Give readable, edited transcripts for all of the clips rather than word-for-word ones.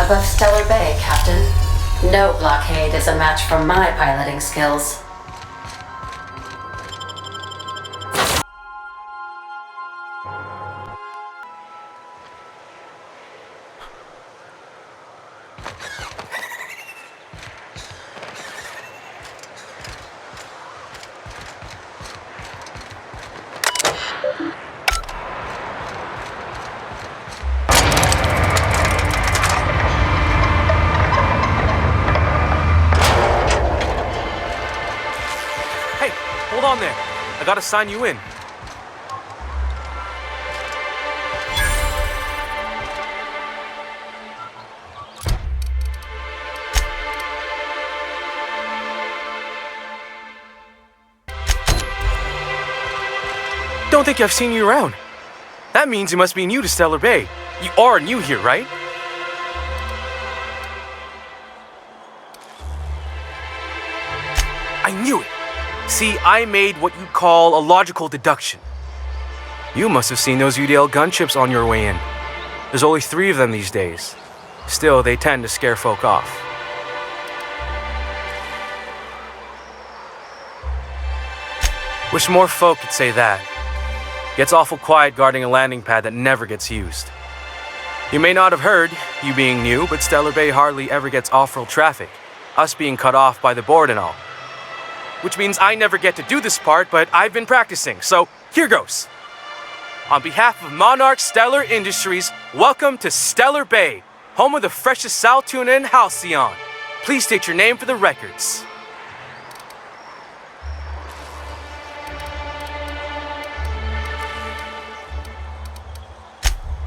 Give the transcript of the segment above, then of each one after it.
above Stellar Bay, Captain. No blockade is a match for my piloting skills. Hold on there. I gotta sign you in. Don't think I've seen you around. That means you must be new to Stellar Bay. You are new here, right? I knew it. See, I made what you call a logical deduction. You must have seen those UDL gunships on your way in. There's only 3 of them these days. Still, they tend to scare folk off. Wish more folk could say that. Gets awful quiet guarding a landing pad that never gets used. You may not have heard, you being new, but Stellar Bay hardly ever gets off-road traffic, us being cut off by the board and all. Which means I never get to do this part, but I've been practicing, so here goes. On behalf of Monarch Stellar Industries, welcome to Stellar Bay, home of the freshest sal tuna in Halcyon. Please state your name for the records.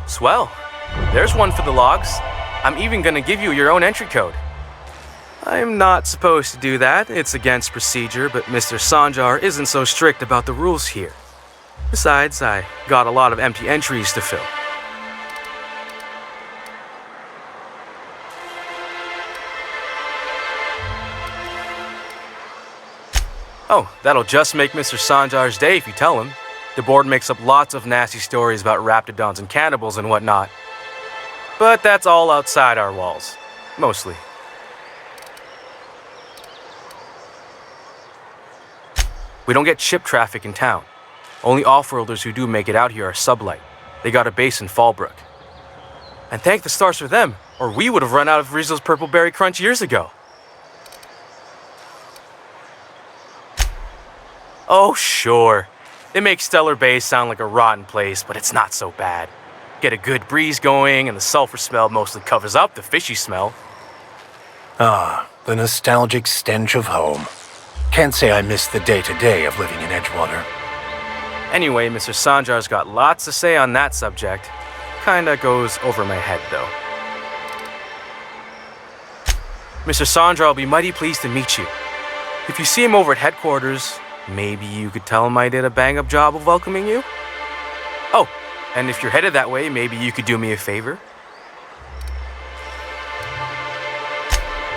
Swell. There's one for the logs. I'm even gonna give you your own entry code. I'm not supposed to do that, it's against procedure, but Mr. Sanjar isn't so strict about the rules here. Besides, I got a lot of empty entries to fill. Oh, that'll just make Mr. Sanjar's day if you tell him. The board makes up lots of nasty stories about raptidons and cannibals and whatnot. But that's all outside our walls. Mostly. We don't get ship traffic in town. Only off-worlders who do make it out here are sublight. They got a base in Fallbrook. And thank the stars for them, or we would have run out of Rizzo's Purple Berry Crunch years ago. Oh, sure. They make Stellar Bay sound like a rotten place, but it's not so bad. Get a good breeze going, and the sulfur smell mostly covers up the fishy smell. Ah, the nostalgic stench of home. Can't say I miss the day-to-day of living in Edgewater. Anyway, Mr. Sanjar's got lots to say on that subject. Kinda goes over my head, though. Mr. Sanjar will be mighty pleased to meet you. If you see him over at headquarters, maybe you could tell him I did a bang-up job of welcoming you? Oh, and if you're headed that way, maybe you could do me a favor?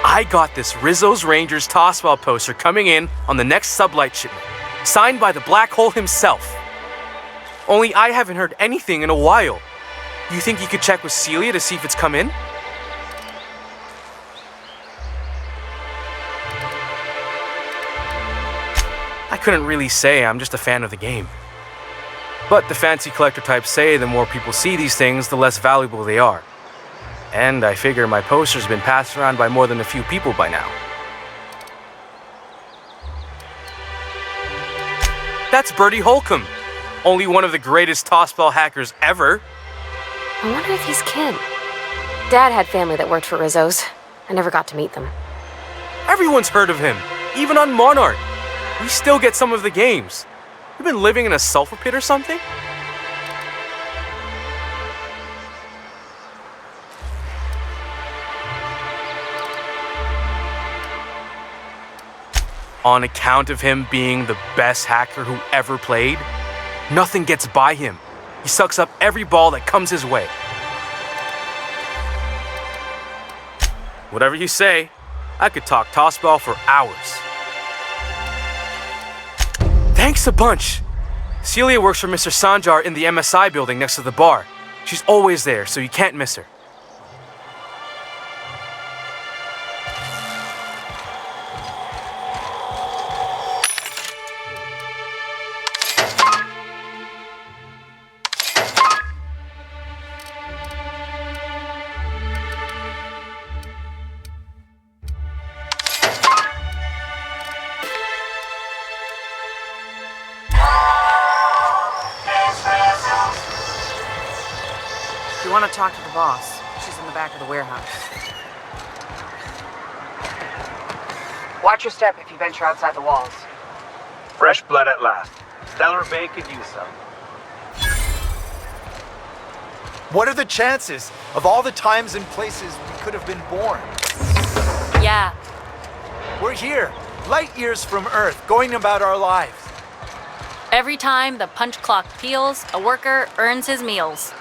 I got this Rizzo's Rangers Tossball poster coming in on the next sublight shipment, signed by the Black Hole himself. Only I haven't heard anything in a while. You think you could check with Celia to see if it's come in? I couldn't really say, I'm just a fan of the game. But the fancy collector types say the more people see these things, the less valuable they are. And I figure my poster's been passed around by more than a few people by now. That's Bertie Holcomb, only one of the greatest tossball hackers ever. I wonder if he's kin. Dad had family that worked for Rizzo's. I never got to meet them. Everyone's heard of him, even on Monarch. We still get some of the games. You've been living in a sulfur pit or something? On account of him being the best hacker who ever played, nothing gets by him. He sucks up every ball that comes his way. Whatever you say, I could talk tossball for hours. Thanks a bunch. Celia works for Mr. Sanjar in the MSI building next to the bar. She's always there, so you can't miss her. want to talk to the boss. She's in the back of the warehouse. Watch your step if you venture outside the walls. Fresh blood at last. Stellar Bay could use some. What are the chances of all the times and places we could have been born? Yeah. We're here, light years from Earth, going about our lives. Every time the punch clock peals, a worker earns his meals.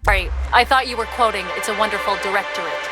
Right, I thought you were quoting It's a Wonderful Directorate.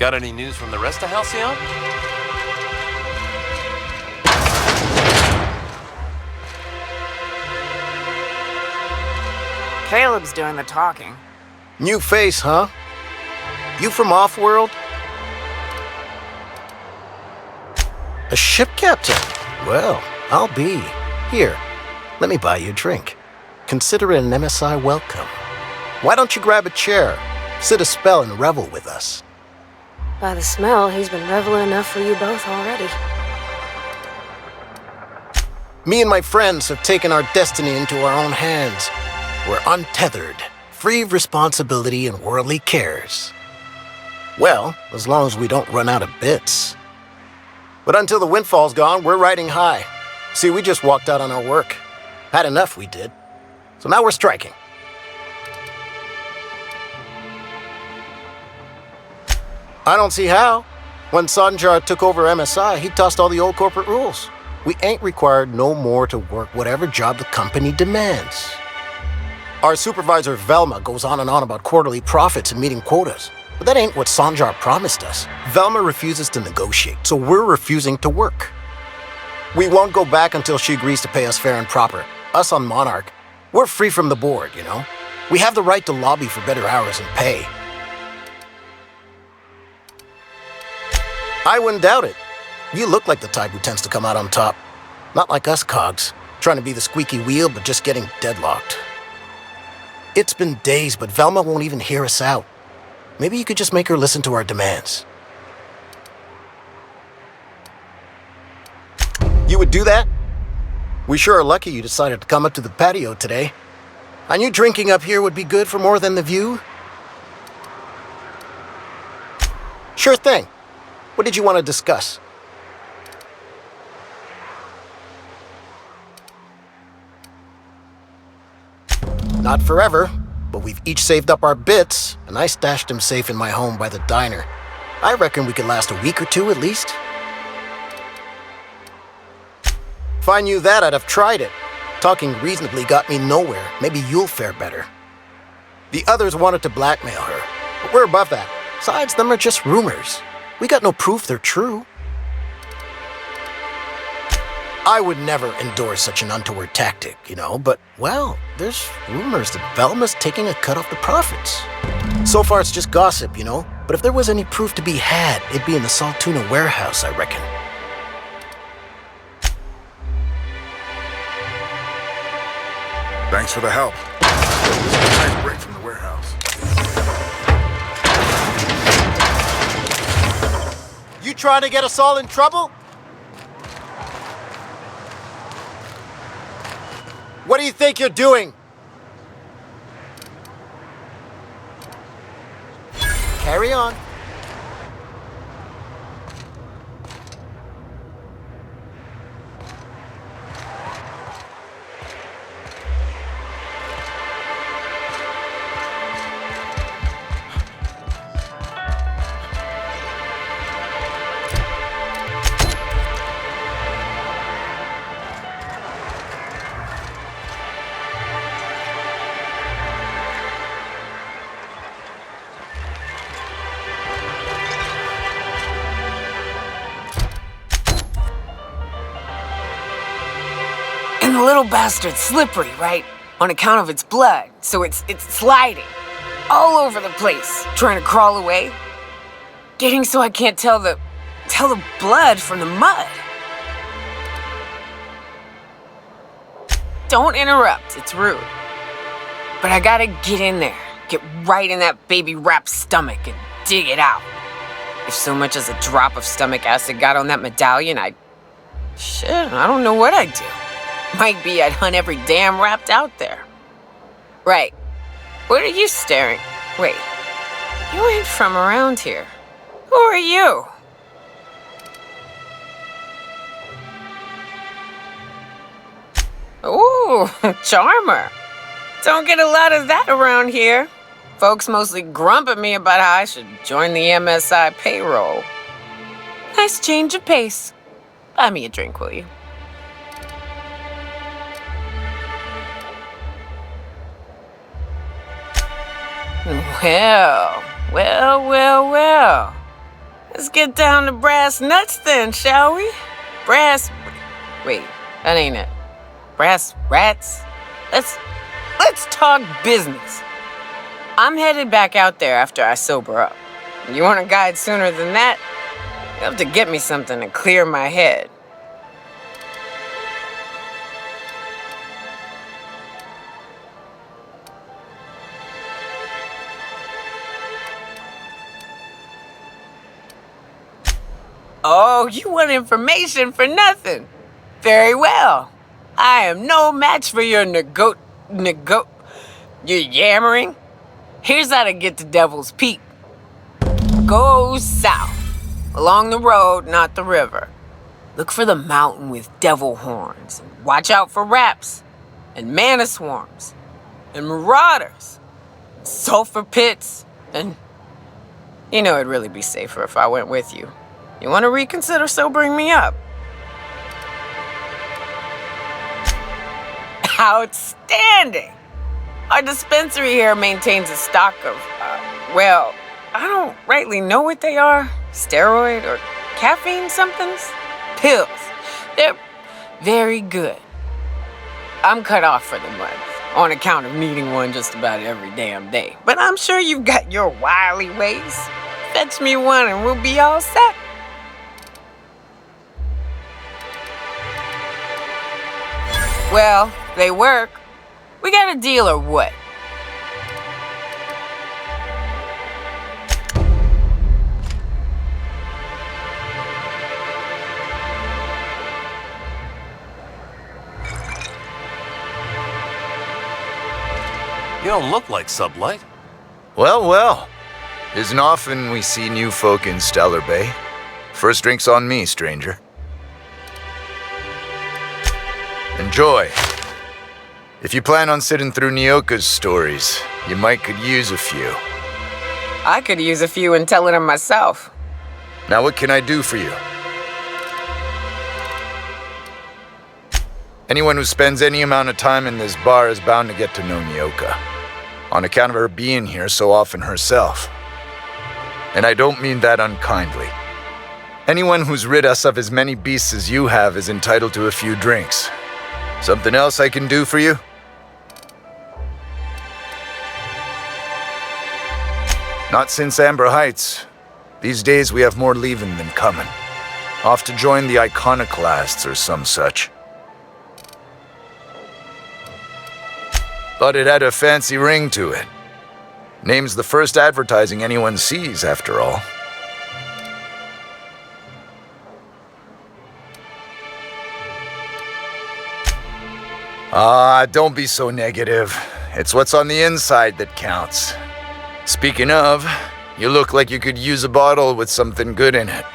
Got any news from the rest of Halcyon? Caleb's doing the talking. New face, huh? You from Offworld? A ship captain? Well, I'll be. Here, let me buy you a drink. Consider it an MSI welcome. Why don't you grab a chair, sit a spell and revel with us? By the smell, he's been reveling enough for you both already. Me and my friends have taken our destiny into our own hands. We're untethered, free of responsibility and worldly cares. Well, as long as we don't run out of bits. But until the windfall's gone, we're riding high. See, we just walked out on our work. Had enough, we did. So now we're striking. I don't see how. When Sanjar took over MSI, he tossed all the old corporate rules. We ain't required no more to work whatever job the company demands. Our supervisor Velma goes on and on about quarterly profits and meeting quotas. But that ain't what Sanjar promised us. Velma refuses to negotiate, so we're refusing to work. We won't go back until she agrees to pay us fair and proper. Us on Monarch, we're free from the board, you know? We have the right to lobby for better hours and pay. I wouldn't doubt it. You look like the type who tends to come out on top. Not like us cogs, trying to be the squeaky wheel but just getting deadlocked. It's been days, but Velma won't even hear us out. Maybe you could just make her listen to our demands. You would do that? We sure are lucky you decided to come up to the patio today. I knew drinking up here would be good for more than the view. Sure thing. What did you want to discuss? Not forever, but we've each saved up our bits, and I stashed them safe in my home by the diner. I reckon we could last a week or two at least. If I knew that, I'd have tried it. Talking reasonably got me nowhere. Maybe you'll fare better. The others wanted to blackmail her, but we're above that. Besides, them are just rumors. We got no proof they're true. I would never endorse such an untoward tactic, you know, but, well, there's rumors that Velma's taking a cut off the profits. So far it's just gossip, you know, but if there was any proof to be had, it'd be in the Saltuna warehouse, I reckon. Thanks for the help. This is a nice break from the warehouse. You trying to get us all in trouble? What do you think you're doing? Carry on. And the little bastard's slippery, right? On account of its blood, so it's sliding all over the place, trying to crawl away. Getting so I can't tell the blood from the mud. Don't interrupt, it's rude. But I gotta get in there, get right in that baby rap's stomach and dig it out. If so much as a drop of stomach acid got on that medallion, I don't know what I'd do. Might be I'd hunt every damn wrapped out there. Right. What are you staring? Wait. You ain't from around here. Who are you? Ooh, charmer. Don't get a lot of that around here. Folks mostly grump at me about how I should join the MSI payroll. Nice change of pace. Buy me a drink, will you? Well. Let's get down to brass nuts then, shall we? Wait, that ain't it. Brass rats? Let's talk business. I'm headed back out there after I sober up. You want a guide sooner than that? You have to get me something to clear my head. Oh, you want information for nothing? Very well. I am no match for your your yammering. Here's how to get to Devil's Peak. Go south, along the road, not the river. Look for the mountain with devil horns. Watch out for raps, and mana swarms, and marauders, and sulfur pits, and... You know it'd really be safer if I went with you. You want to reconsider sobering me up? Outstanding! Our dispensary here maintains a stock of, I don't rightly know what they are. Steroid or caffeine somethings? Pills. They're very good. I'm cut off for the month, on account of needing one just about every damn day. But I'm sure you've got your wily ways. Fetch me one and we'll be all set. Well, they work. We got a deal or what? You don't look like Sublight. Well. Isn't often we see new folk in Stellar Bay. First drink's on me, stranger. Enjoy. If you plan on sitting through Nyoka's stories, you might could use a few. I could use a few and telling them myself. Now what can I do for you? Anyone who spends any amount of time in this bar is bound to get to know Nyoka, on account of her being here so often herself. And I don't mean that unkindly. Anyone who's rid us of as many beasts as you have is entitled to a few drinks. Something else I can do for you? Not since Amber Heights. These days we have more leaving than coming. Off to join the Iconoclasts or some such. But it had a fancy ring to it. Name's the first advertising anyone sees, after all. Don't be so negative. It's what's on the inside that counts. Speaking of, you look like you could use a bottle with something good in it.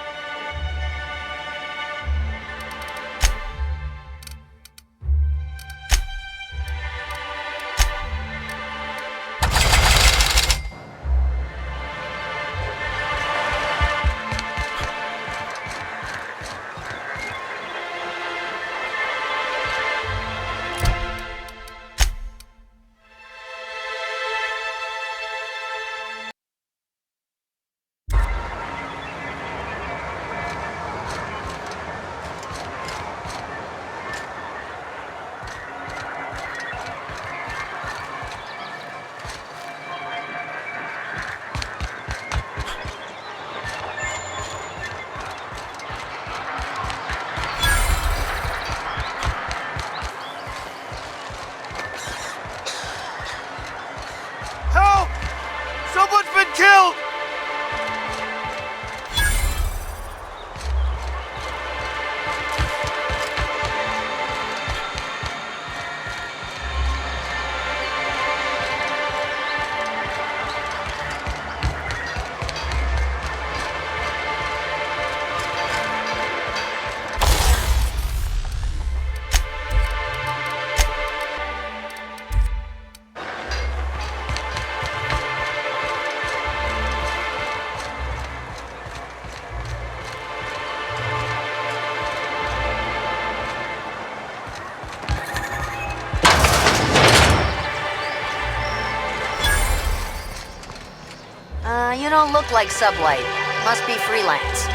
You don't look like Sublight. Must be freelance.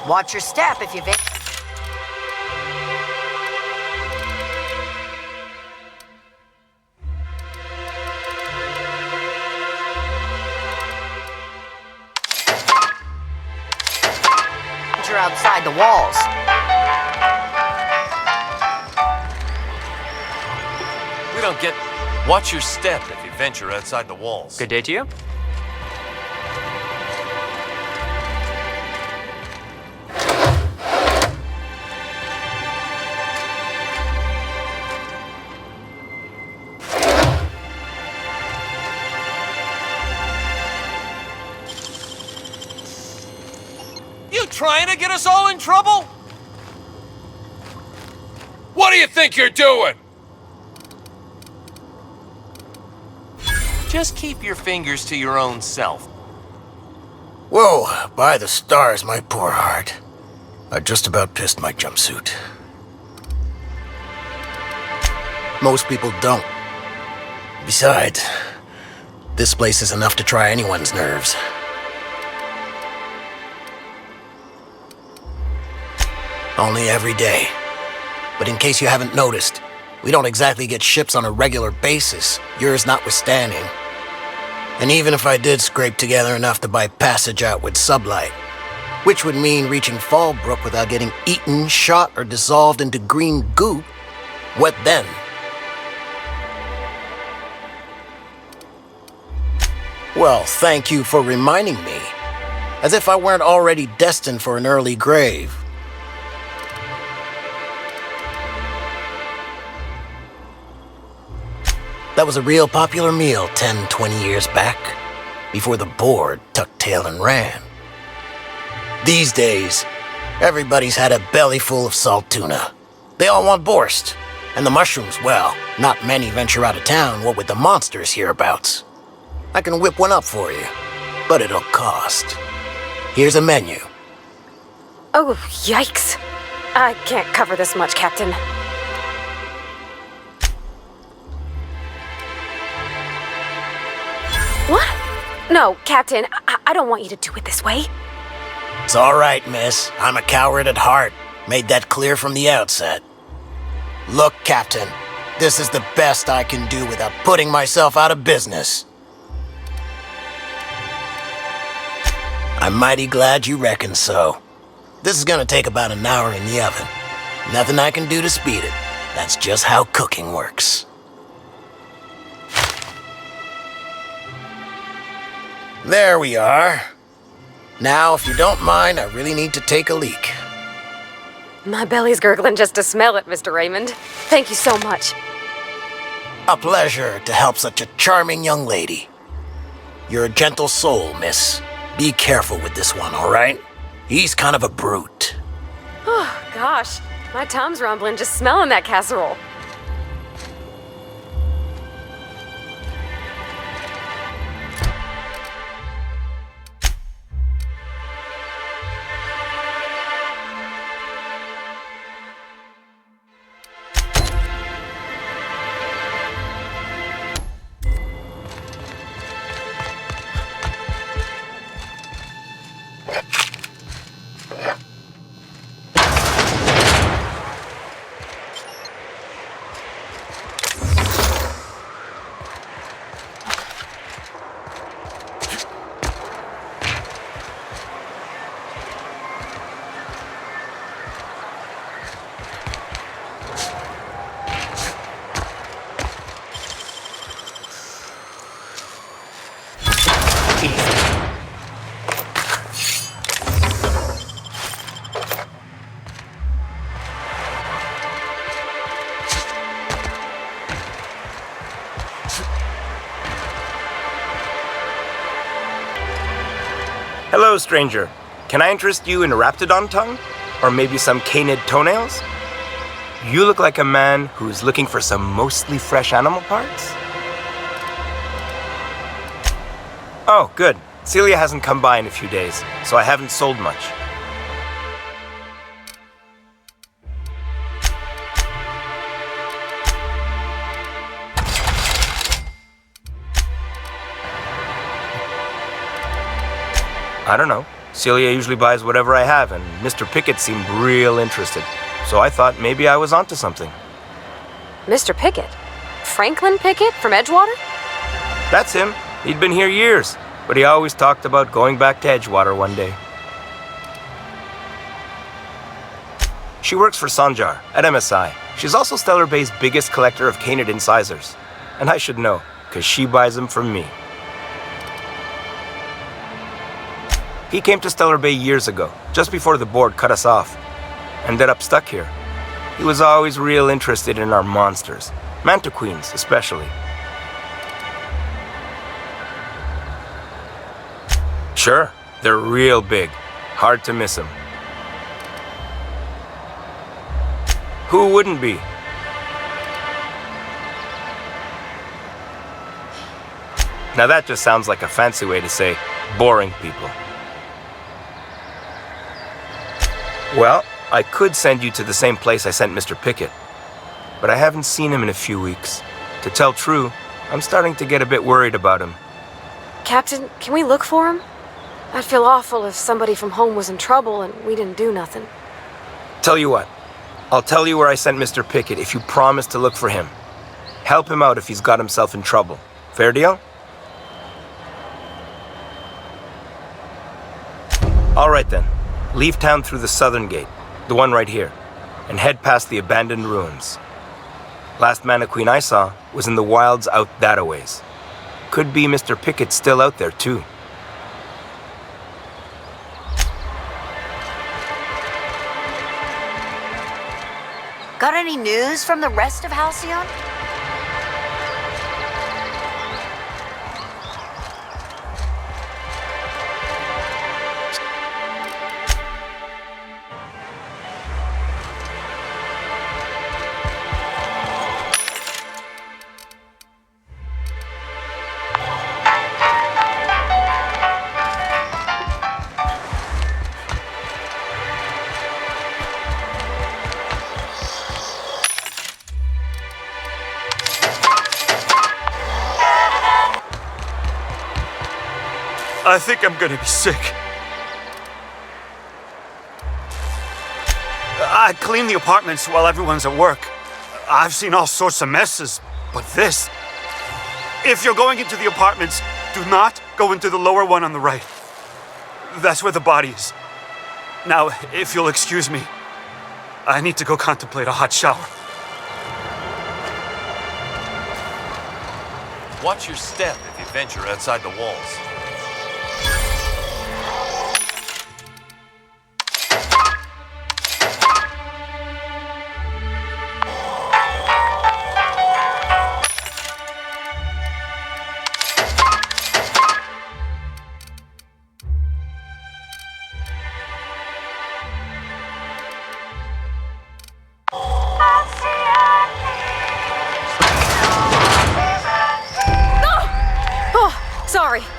Watch your step if you venture outside the walls. We don't get... Watch your step if you venture outside the walls. Good day to you. You trying to get us all in trouble? What do you think you're doing? Just keep your fingers to your own self. Whoa, by the stars, my poor heart. I just about pissed my jumpsuit. Most people don't. Besides, this place is enough to try anyone's nerves. Only every day. But in case you haven't noticed, we don't exactly get ships on a regular basis, yours notwithstanding. And even if I did scrape together enough to buy passage out with Sublight, which would mean reaching Fallbrook without getting eaten, shot, or dissolved into green goop, what then? Well, thank you for reminding me. As if I weren't already destined for an early grave. That was a real popular meal 10, 20 years back, before the board tucked tail and ran. These days, everybody's had a belly full of salt tuna. They all want borscht. And the mushrooms, well, not many venture out of town, what with the monsters hereabouts. I can whip one up for you, but it'll cost. Here's a menu. Oh, yikes. I can't cover this much, Captain. What? No, Captain, I don't want you to do it this way. It's all right, miss. I'm a coward at heart. Made that clear from the outset. Look, Captain, this is the best I can do without putting myself out of business. I'm mighty glad you reckon so. This is gonna take about an hour in the oven. Nothing I can do to speed it. That's just how cooking works. There we are. Now, if you don't mind, I really need to take a leak. My belly's gurgling just to smell it, Mr. Raymond. Thank you so much. A pleasure to help such a charming young lady. You're a gentle soul, miss. Be careful with this one, all right? He's kind of a brute. Oh, gosh. My tum's rumbling just smelling that casserole. Hello, stranger. Can I interest you in Raptidon tongue? Or maybe some canid toenails? You look like a man who's looking for some mostly fresh animal parts? Oh, good. Celia hasn't come by in a few days, so I haven't sold much. I don't know. Celia usually buys whatever I have, and Mr. Pickett seemed real interested. So I thought maybe I was onto something. Mr. Pickett? Franklin Pickett from Edgewater? That's him. He'd been here years, but he always talked about going back to Edgewater one day. She works for Sanjar at MSI. She's also Stellar Bay's biggest collector of canid incisors. And I should know, because she buys them from me. He came to Stellar Bay years ago, just before the board cut us off. Ended up stuck here. He was always real interested in our monsters. Mantiqueens, especially. Sure, they're real big. Hard to miss them. Who wouldn't be? Now that just sounds like a fancy way to say boring people. Well, I could send you to the same place I sent Mr. Pickett, but I haven't seen him in a few weeks. To tell true, I'm starting to get a bit worried about him. Captain, can we look for him? I'd feel awful if somebody from home was in trouble and we didn't do nothing. Tell you what, I'll tell you where I sent Mr. Pickett if you promise to look for him. Help him out if he's got himself in trouble. Fair deal? All right then. Leave town through the southern gate, the one right here, and head past the abandoned ruins. Last Mantiqueen I saw was in the wilds out that-a-ways. Could be Mr. Pickett still out there too. Got any news from the rest of Halcyon? I think I'm gonna be sick. I clean the apartments while everyone's at work. I've seen all sorts of messes, but this... If you're going into the apartments, do not go into the lower one on the right. That's where the body is. Now, if you'll excuse me, I need to go contemplate a hot shower. Watch your step if you venture outside the walls.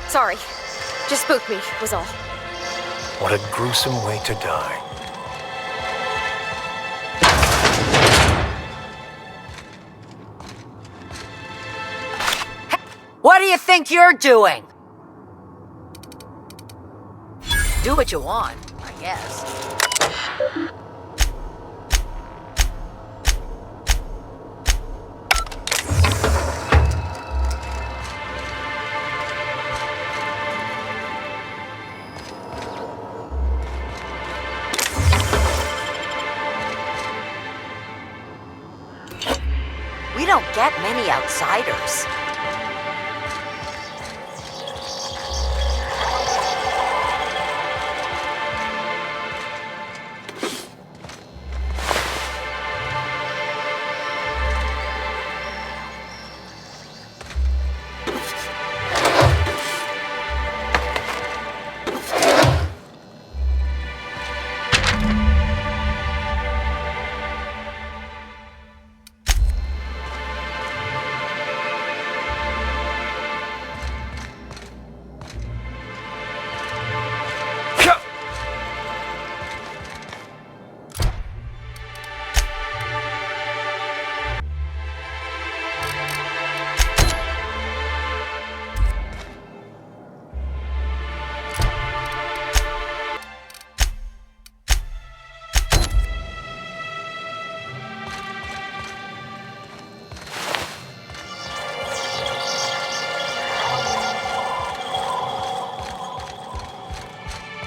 Sorry. Just spooked me, was all. What a gruesome way to die. What do you think you're doing? Do what you want, I guess. We don't get many outsiders.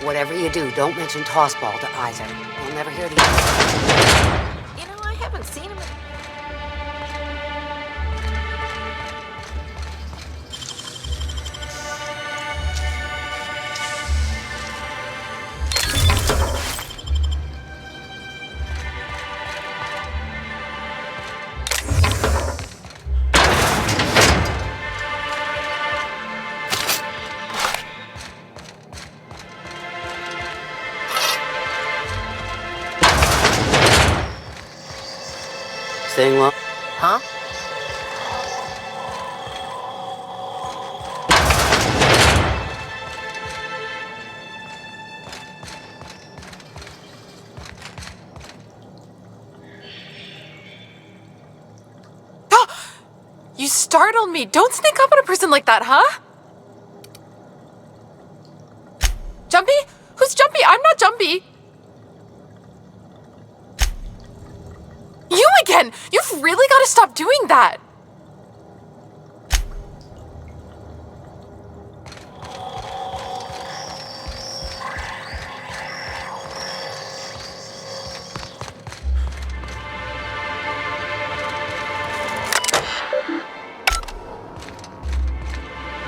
Whatever you do, don't mention tossball to Isaac. He'll never hear the You know, I haven't seen him. Staying low? Huh? You startled me. Don't sneak up on a person like that, huh? Jumpy? Who's Jumpy? I'm not Jumpy. You again! You've really got to stop doing that!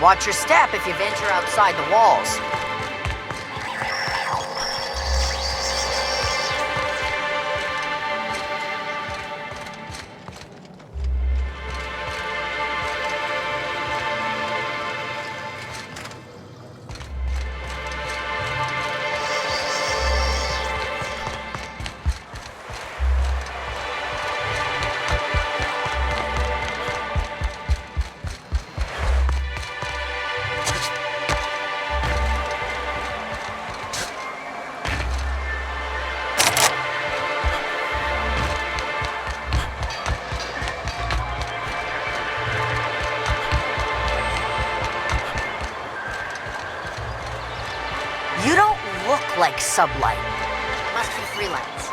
Watch your step if you venture outside the walls. You don't look like Sublight. Must be freelance.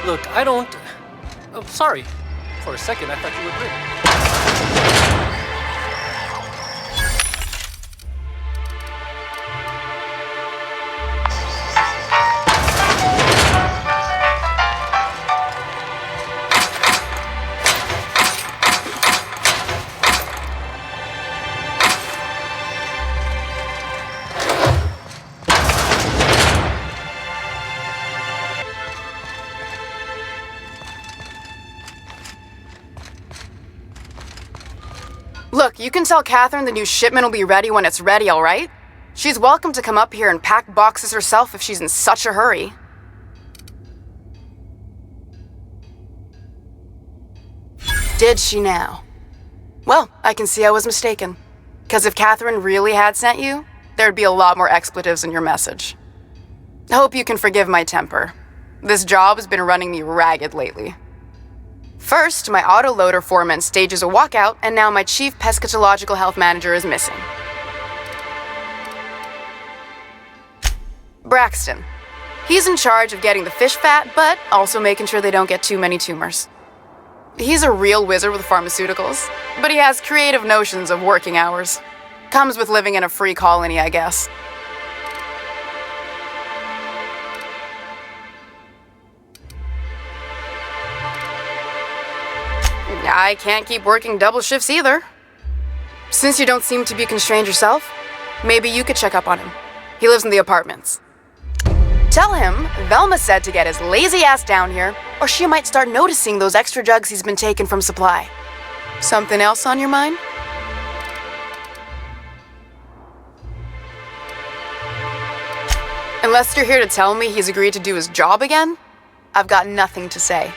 Look, I don't... Oh, sorry. For a second, I thought you were Brit. Look, you can tell Catherine the new shipment will be ready when it's ready, all right? She's welcome to come up here and pack boxes herself if she's in such a hurry. Did she now? Well, I can see I was mistaken. Because if Catherine really had sent you, there'd be a lot more expletives in your message. I hope you can forgive my temper. This job has been running me ragged lately. First, my autoloader foreman stages a walkout, and now my chief pescatological health manager is missing. Braxton. He's in charge of getting the fish fat, but also making sure they don't get too many tumors. He's a real wizard with pharmaceuticals, but he has creative notions of working hours. Comes with living in a free colony, I guess. I can't keep working double shifts either. Since you don't seem to be constrained yourself, maybe you could check up on him. He lives in the apartments. Tell him Velma said to get his lazy ass down here, or she might start noticing those extra jugs he's been taking from supply. Something else on your mind? Unless you're here to tell me he's agreed to do his job again, I've got nothing to say.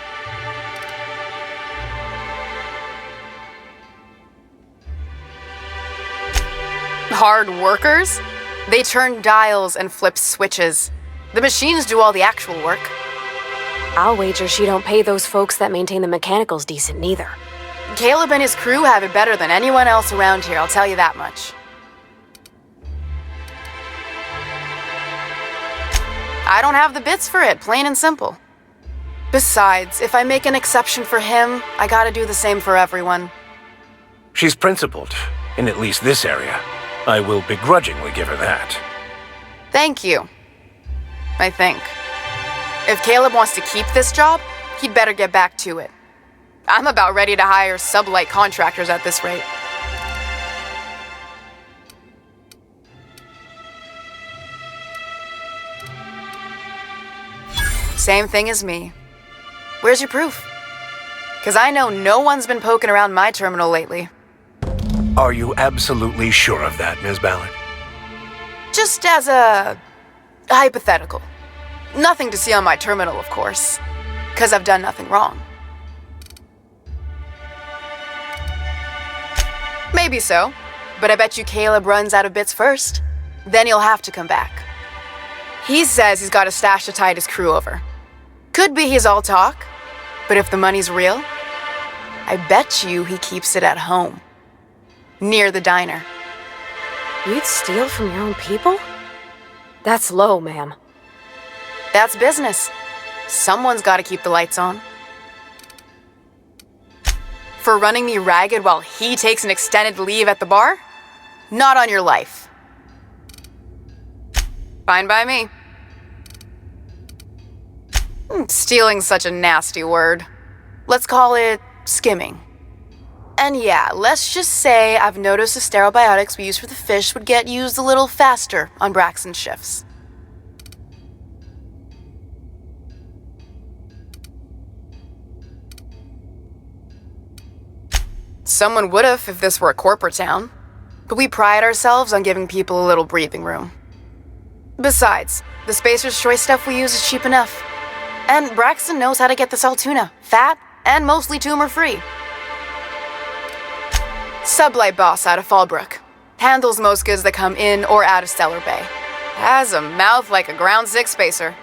Hard workers? They turn dials and flip switches. The machines do all the actual work. I'll wager she don't pay those folks that maintain the mechanicals decent neither. Caleb and his crew have it better than anyone else around here, I'll tell you that much. I don't have the bits for it, plain and simple. Besides, if I make an exception for him, I gotta do the same for everyone. She's principled, in at least this area. I will begrudgingly give her that. Thank you. I think. If Caleb wants to keep this job, he'd better get back to it. I'm about ready to hire sublight contractors at this rate. Same thing as me. Where's your proof? Because I know no one's been poking around my terminal lately. Are you absolutely sure of that, Ms. Ballard? Just as a hypothetical. Nothing to see on my terminal, of course. Because I've done nothing wrong. Maybe so, but I bet you Caleb runs out of bits first. Then he'll have to come back. He says he's got a stash to tide his crew over. Could be he's all talk, but if the money's real, I bet you he keeps it at home. Near the diner. You'd steal from your own people? That's low, ma'am. That's business. Someone's got to keep the lights on. For running me ragged while he takes an extended leave at the bar? Not on your life. Fine by me. Stealing's such a nasty word. Let's call it skimming. And yeah, let's just say I've noticed the sterile biotics we use for the fish would get used a little faster on Braxton's shifts. Someone would've if this were a corporate town, but we pride ourselves on giving people a little breathing room. Besides, the Spacer's Choice stuff we use is cheap enough. And Braxton knows how to get this all tuna, fat and mostly tumor-free. Sublight boss out of Fallbrook. Handles most goods that come in or out of Stellar Bay. Has a mouth like a Ground 6 Spacer.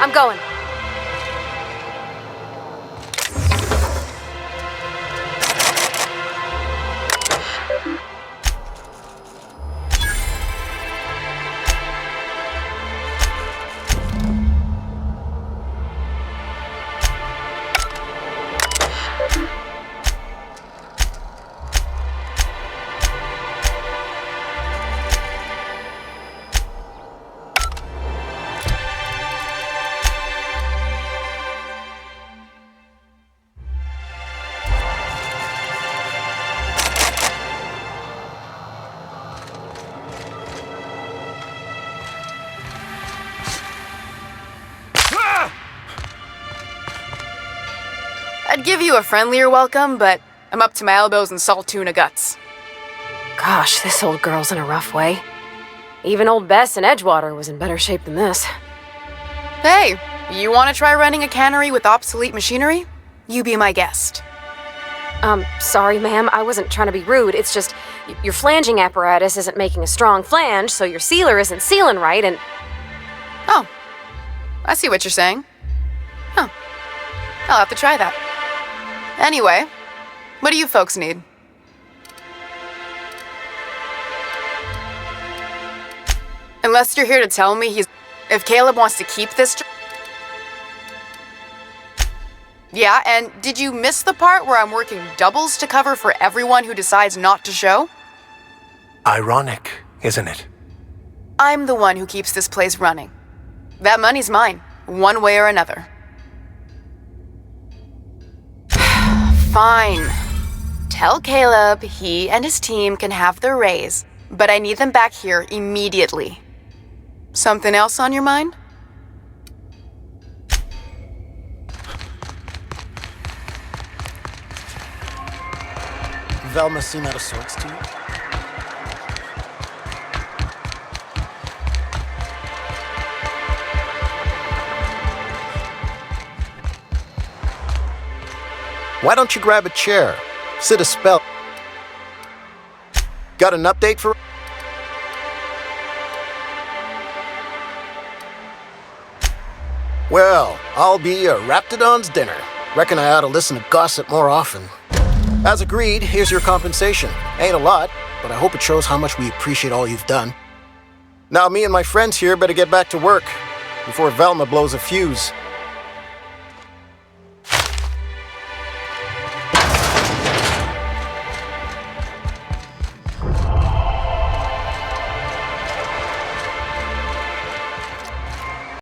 I'm going. I'd give you a friendlier welcome, but I'm up to my elbows in salt tuna guts. Gosh, this old girl's in a rough way. Even old Bess in Edgewater was in better shape than this. Hey, you want to try running a cannery with obsolete machinery? You be my guest. Sorry, ma'am, I wasn't trying to be rude. It's just, your flanging apparatus isn't making a strong flange, so your sealer isn't sealing right, and... Oh, I see what you're saying. Huh. I'll have to try that. Anyway, what do you folks need? Unless you're here to tell me if Caleb wants to keep this Yeah, and did you miss the part where I'm working doubles to cover for everyone who decides not to show? Ironic, isn't it? I'm the one who keeps this place running. That money's mine, one way or another. Fine. Tell Caleb he and his team can have their raise, but I need them back here immediately. Something else on your mind? Velma seem out of sorts to you? Why don't you grab a chair? Sit a spell. Got an update for... Well, I'll be a Raptidon's dinner. Reckon I ought to listen to gossip more often. As agreed, here's your compensation. Ain't a lot, but I hope it shows how much we appreciate all you've done. Now me and my friends here better get back to work before Velma blows a fuse.